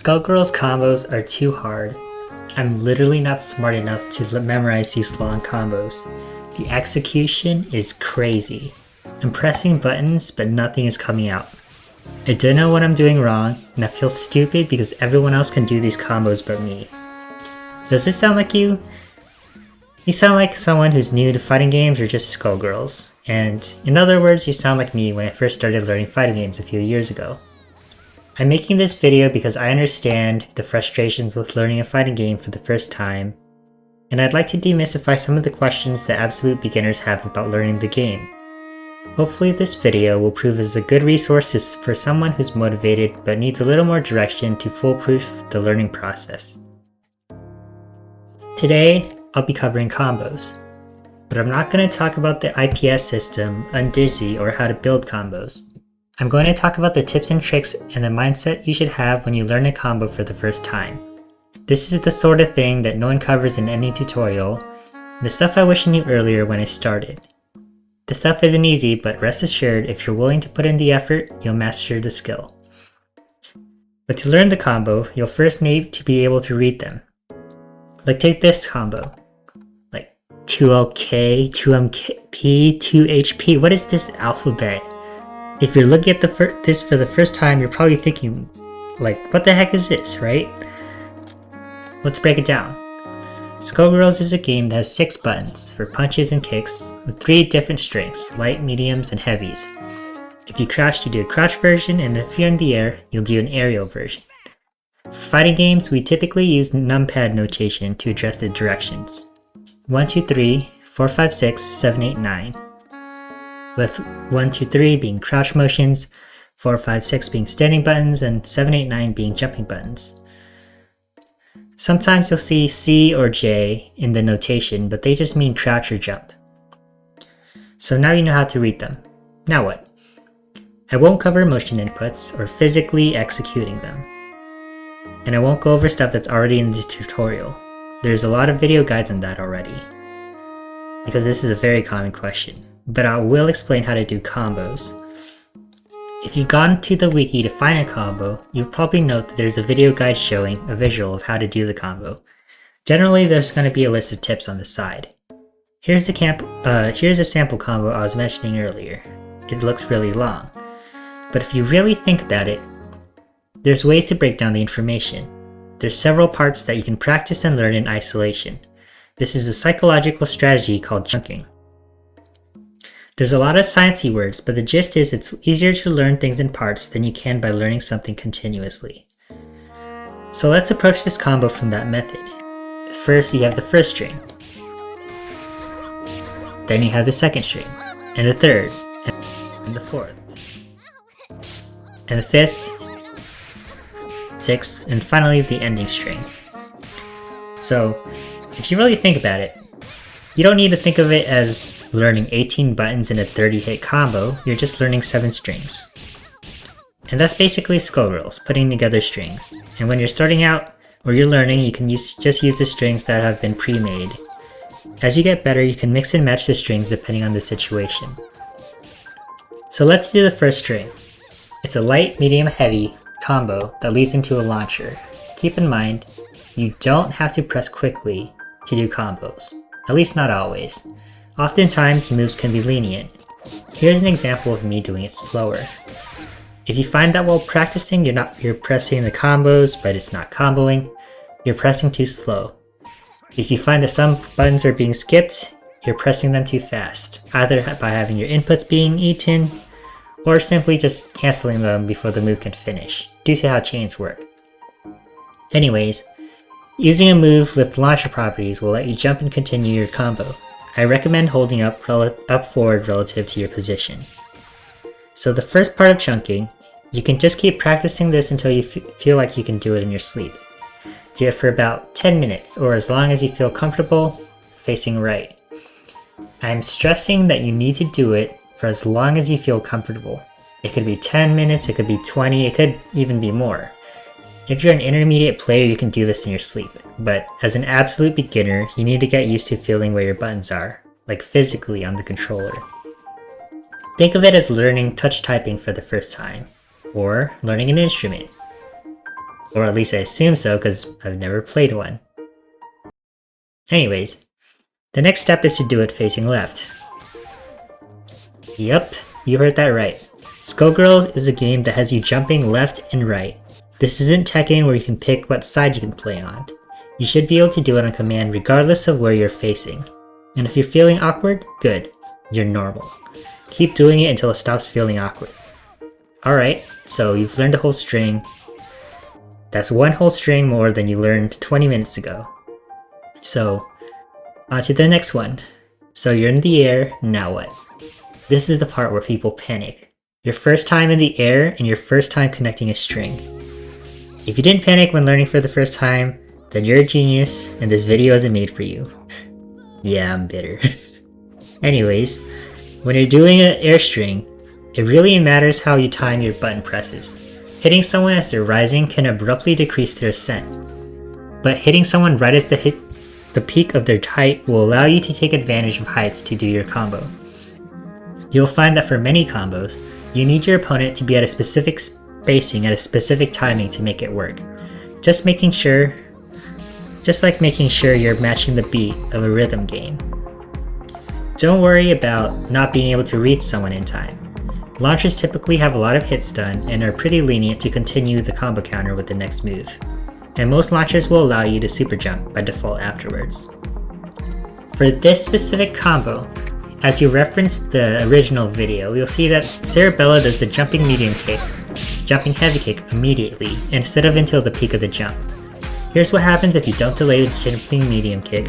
Skullgirls combos are too hard. I'm literally not smart enough to memorize these long combos. The execution is crazy. I'm pressing buttons, but nothing is coming out. I don't know what I'm doing wrong, and I feel stupid because everyone else can do these combos but me. Does this sound like you? You sound like someone who's new to fighting games or just Skullgirls. And in other words, you sound like me when I first started learning fighting games a few years ago. I'm making this video because I understand the frustrations with learning a fighting game for the first time, and I'd like to demystify some of the questions that absolute beginners have about learning the game. Hopefully this video will prove as a good resource for someone who's motivated but needs a little more direction to foolproof the learning process. Today, I'll be covering combos, but I'm not going to talk about the IPS system, Undizzy, or how to build combos. I'm going to talk about the tips and tricks and the mindset you should have when you learn a combo for the first time. This is the sort of thing that no one covers in any tutorial, the stuff I wish I knew earlier when I started. The stuff isn't easy, but rest assured if you're willing to put in the effort, you'll master the skill. But to learn the combo, you'll first need to be able to read them. Like take this combo. Like 2LK, 2MP, 2HP, what is this alphabet? If you're looking at this for the first time, you're probably thinking, like, what the heck is this, right? Let's break it down. Skullgirls is a game that has 6 buttons for punches and kicks with 3 different strengths, light, mediums, and heavies. If you crouch, you do a crouch version, and if you're in the air, you'll do an aerial version. For fighting games, we typically use numpad notation to address the directions. 1, 2, 3, 4, 5, 6, 7, 8, 9. With 1, 2, 3 being crouch motions, 4, 5, 6 being standing buttons, and 7, 8, 9 being jumping buttons. Sometimes you'll see C or J in the notation, but they just mean crouch or jump. So now you know how to read them. Now what? I won't cover motion inputs or physically executing them. And I won't go over stuff that's already in the tutorial. There's a lot of video guides on that already, because this is a very common question. But I will explain how to do combos. If you've gone to the wiki to find a combo, you'll probably note that there's a video guide showing a visual of how to do the combo. Generally, there's going to be a list of tips on the side. Here's a sample combo I was mentioning earlier. It looks really long. But if you really think about it, there's ways to break down the information. There's several parts that you can practice and learn in isolation. This is a psychological strategy called chunking. There's a lot of sciencey words, but the gist is it's easier to learn things in parts than you can by learning something continuously. So let's approach this combo from that method. First, you have the first string. Then you have the second string, and the third, and the fourth, and the fifth, sixth, and finally the ending string. So, if you really think about it, you don't need to think of it as learning 18 buttons in a 30-hit combo, you're just learning 7 strings. And that's basically Skullgirls, putting together strings. And when you're starting out, or you're learning, you can just use the strings that have been pre-made. As you get better, you can mix and match the strings depending on the situation. So let's do the first string. It's a light, medium, heavy combo that leads into a launcher. Keep in mind, you don't have to press quickly to do combos. At least not always. Oftentimes, moves can be lenient. Here's an example of me doing it slower. If you find that while practicing you're pressing the combos, but it's not comboing, you're pressing too slow. If you find that some buttons are being skipped, you're pressing them too fast, either by having your inputs being eaten, or simply just canceling them before the move can finish, due to how chains work. Anyways, using a move with launcher properties will let you jump and continue your combo. I recommend holding up forward relative to your position. So the first part of chunking, you can just keep practicing this until you feel like you can do it in your sleep. Do it for about 10 minutes or as long as you feel comfortable facing right. I'm stressing that you need to do it for as long as you feel comfortable. It could be 10 minutes, it could be 20, it could even be more. If you're an intermediate player, you can do this in your sleep, but as an absolute beginner, you need to get used to feeling where your buttons are, like physically on the controller. Think of it as learning touch typing for the first time, or learning an instrument. Or at least I assume so, because I've never played one. Anyways, the next step is to do it facing left. Yep, you heard that right. Skullgirls is a game that has you jumping left and right. This isn't Tekken where you can pick what side you can play on. You should be able to do it on command regardless of where you're facing. And if you're feeling awkward, good. You're normal. Keep doing it until it stops feeling awkward. Alright, so you've learned a whole string. That's one whole string more than you learned 20 minutes ago. So, on to the next one. So you're in the air, now what? This is the part where people panic. Your first time in the air and your first time connecting a string. If you didn't panic when learning for the first time, then you're a genius and this video isn't made for you. Yeah, I'm bitter. Anyways, when you're doing an air string, it really matters how you time your button presses. Hitting someone as they're rising can abruptly decrease their ascent. But hitting someone right as they hit the peak of their height will allow you to take advantage of heights to do your combo. You'll find that for many combos, you need your opponent to be at a specific spacing at a specific timing to make it work. Just like making sure you're matching the beat of a rhythm game. Don't worry about not being able to reach someone in time. Launchers typically have a lot of hits done and are pretty lenient to continue the combo counter with the next move. And most launchers will allow you to super jump by default afterwards. For this specific combo, as you referenced the original video, you'll see that Cerebella does the jumping medium kick, jumping heavy kick immediately instead of until the peak of the jump. Here's what happens if you don't delay the jumping medium kick.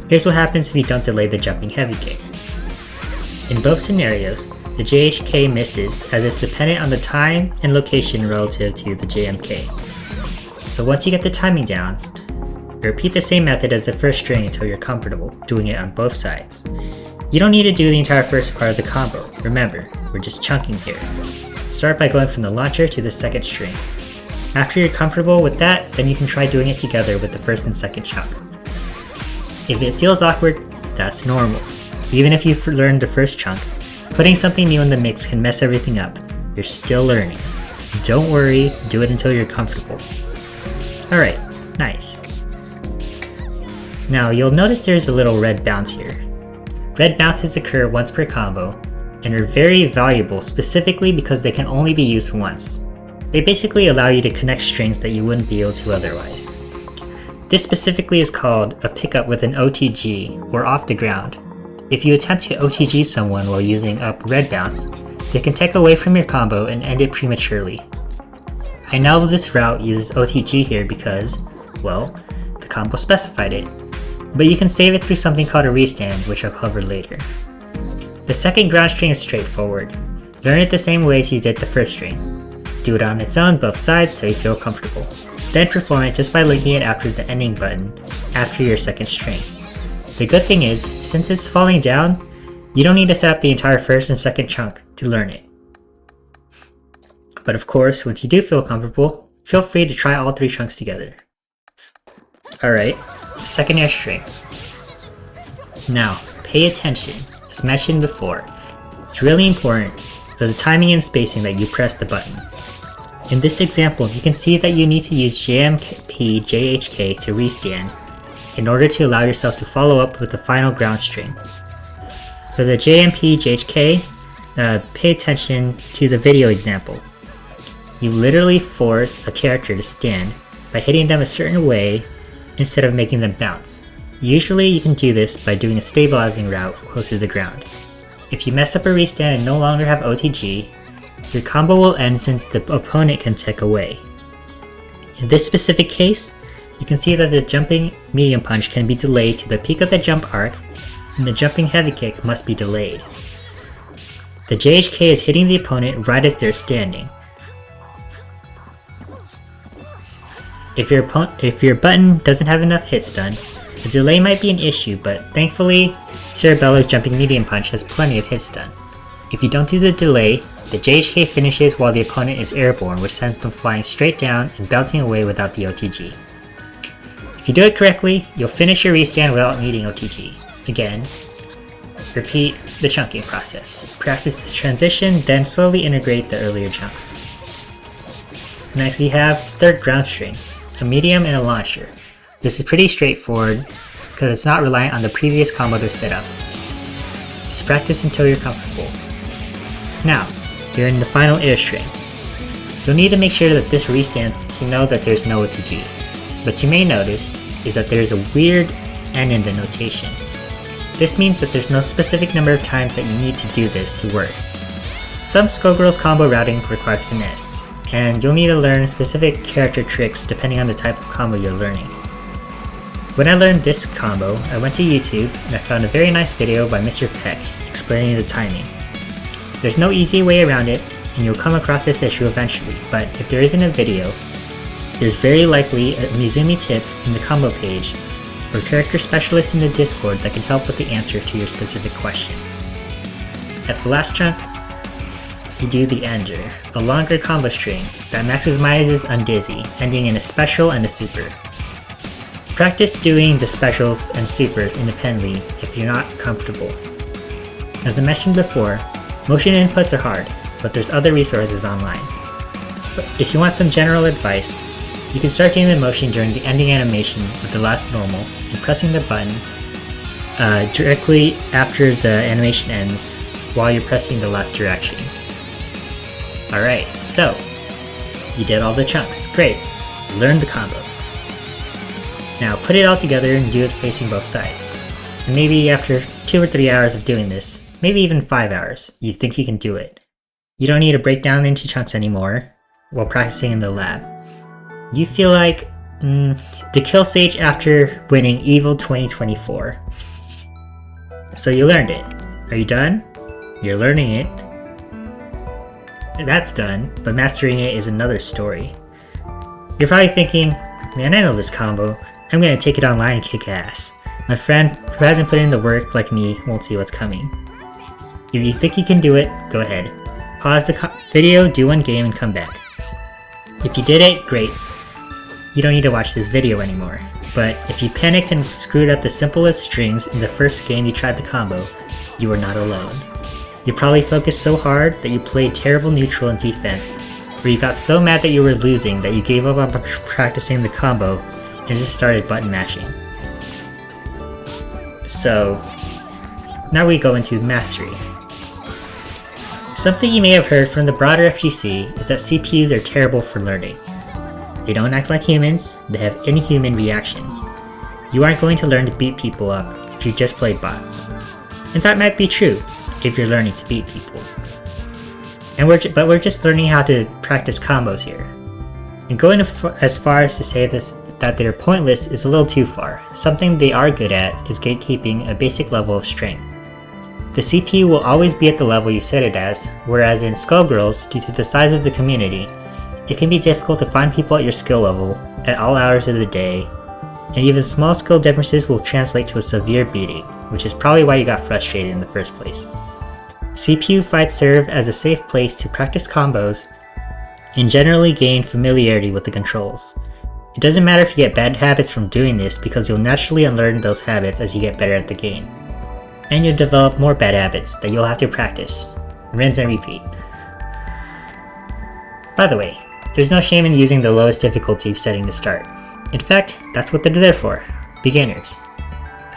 Here's what happens if you don't delay the jumping heavy kick. In both scenarios, the JHK misses as it's dependent on the time and location relative to the JMK. So once you get the timing down, repeat the same method as the first string until you're comfortable doing it on both sides. You don't need to do the entire first part of the combo. Remember, we're just chunking here. Start by going from the launcher to the second string. After you're comfortable with that, then you can try doing it together with the first and second chunk. If it feels awkward, that's normal. Even if you've learned the first chunk, putting something new in the mix can mess everything up. You're still learning. Don't worry, do it until you're comfortable. Alright, nice. Now you'll notice there's a little red bounce here. Red bounces occur once per combo, and are very valuable specifically because they can only be used once. They basically allow you to connect strings that you wouldn't be able to otherwise. This specifically is called a pickup with an OTG, or off the ground. If you attempt to OTG someone while using up red bounce, they can take away from your combo and end it prematurely. I know this route uses OTG here because, well, the combo specified it, but you can save it through something called a restand, which I'll cover later. The second ground string is straightforward. Learn it the same way as you did the first string. Do it on its own both sides till you feel comfortable. Then perform it just by linking it after the ending button, after your second string. The good thing is, since it's falling down, you don't need to set up the entire first and second chunk to learn it. But of course, once you do feel comfortable, feel free to try all three chunks together. Alright, second air string. Now, pay attention. As mentioned before, it's really important for the timing and spacing that you press the button. In this example, you can see that you need to use JMP JHK to restand in order to allow yourself to follow up with the final ground string. For the JMP JHK, pay attention to the video example. You literally force a character to stand by hitting them a certain way instead of making them bounce. Usually you can do this by doing a stabilizing route close to the ground. If you mess up a restand and no longer have OTG, your combo will end since the opponent can take away. In this specific case, you can see that the jumping medium punch can be delayed to the peak of the jump arc, and the jumping heavy kick must be delayed. The JHK is hitting the opponent right as they're standing. If your button doesn't have enough hits done, the delay might be an issue, but thankfully, Cerebella's jumping medium punch has plenty of hits done. If you don't do the delay, the JHK finishes while the opponent is airborne, which sends them flying straight down and bouncing away without the OTG. If you do it correctly, you'll finish your restand without needing OTG. Again, repeat the chunking process. Practice the transition, then slowly integrate the earlier chunks. Next you have third ground string, a medium and a launcher. This is pretty straightforward because it's not reliant on the previous combo to set up. Just practice until you're comfortable. Now, you're in the final air string. You'll need to make sure that this restands to know that there's no to G. What you may notice is that there's a weird N in the notation. This means that there's no specific number of times that you need to do this to work. Some Skullgirls combo routing requires finesse, and you'll need to learn specific character tricks depending on the type of combo you're learning. When I learned this combo, I went to YouTube and I found a very nice video by Mr. Peck explaining the timing. There's no easy way around it, and you'll come across this issue eventually, but if there isn't a video, there's very likely a Mizumi tip in the combo page or character specialist in the Discord that can help with the answer to your specific question. At the last chunk, you do the ender, a longer combo string that maximizes undizzy, ending in a special and a super. Practice doing the specials and supers independently if you're not comfortable. As I mentioned before, motion inputs are hard, but there's other resources online. But if you want some general advice, you can start doing the motion during the ending animation with the last normal and pressing the button directly after the animation ends while you're pressing the last direction. Alright, so you did all the chunks. Great. You learned the combo. Now put it all together and do it facing both sides. And maybe after 2 or 3 hours of doing this, maybe even 5 hours, you think you can do it. You don't need to break down into chunks anymore while practicing in the lab. You feel like the kill stage after winning Evil 2024. So you learned it. Are you done? You're learning it. That's done, but mastering it is another story. You're probably thinking, man, I know this combo. I'm gonna take it online and kick ass. My friend who hasn't put in the work like me won't see what's coming. If you think you can do it, go ahead. Pause the video, do one game, and come back. If you did it, great. You don't need to watch this video anymore. But if you panicked and screwed up the simplest strings in the first game you tried the combo, you are not alone. You probably focused so hard that you played terrible neutral and defense, or you got so mad that you were losing that you gave up on practicing the combo and just started button mashing. So, now we go into mastery. Something you may have heard from the broader FGC is that CPUs are terrible for learning. They don't act like humans, they have inhuman reactions. You aren't going to learn to beat people up if you just play bots. And that might be true if you're learning to beat people. But we're just learning how to practice combos here. And going as far as to say that they're pointless is a little too far. Something they are good at is gatekeeping a basic level of strength. The CPU will always be at the level you set it as, whereas in Skullgirls, due to the size of the community, it can be difficult to find people at your skill level at all hours of the day, and even small skill differences will translate to a severe beating, which is probably why you got frustrated in the first place. CPU fights serve as a safe place to practice combos and generally gain familiarity with the controls. It doesn't matter if you get bad habits from doing this because you'll naturally unlearn those habits as you get better at the game. And you'll develop more bad habits that you'll have to practice. Rinse and repeat. By the way, there's no shame in using the lowest difficulty setting to start. In fact, that's what they're there for. Beginners.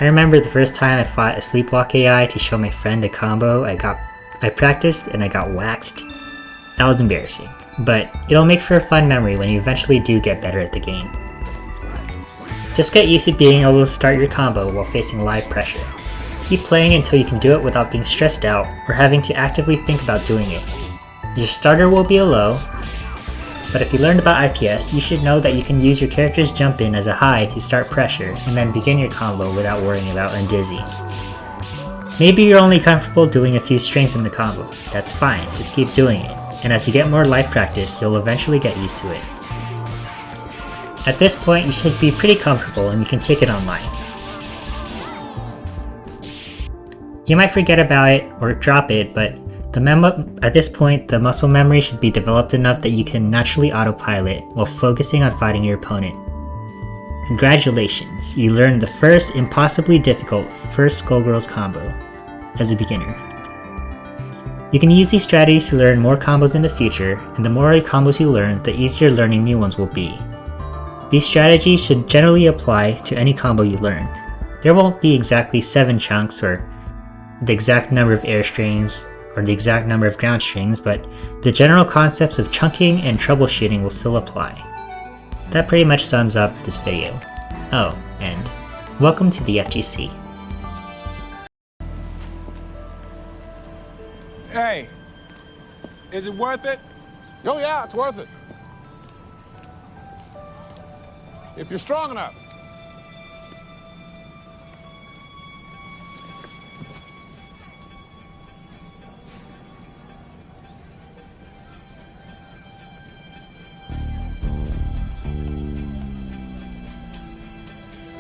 I remember the first time I fought a Sleepwalk AI to show my friend a combo I practiced and I got waxed. That was embarrassing, but it'll make for a fun memory when you eventually do get better at the game. Just get used to being able to start your combo while facing live pressure. Keep playing until you can do it without being stressed out or having to actively think about doing it. Your starter will be a low, but if you learned about IPS, you should know that you can use your character's jump in as a high to start pressure and then begin your combo without worrying about undizzy. Maybe you're only comfortable doing a few strings in the combo. That's fine, just keep doing it, and as you get more live practice, you'll eventually get used to it. At this point, you should be pretty comfortable and you can take it online. You might forget about it or drop it, but at this point, the muscle memory should be developed enough that you can naturally autopilot while focusing on fighting your opponent. Congratulations, you learned the first impossibly difficult Skullgirls combo as a beginner. You can use these strategies to learn more combos in the future, and the more combos you learn, the easier learning new ones will be. These strategies should generally apply to any combo you learn. There won't be exactly 7 chunks or the exact number of air strings or the exact number of ground strings, but the general concepts of chunking and troubleshooting will still apply. That pretty much sums up this video. Oh, and welcome to the FGC. Hey, is it worth it? Oh yeah, it's worth it. If you're strong enough.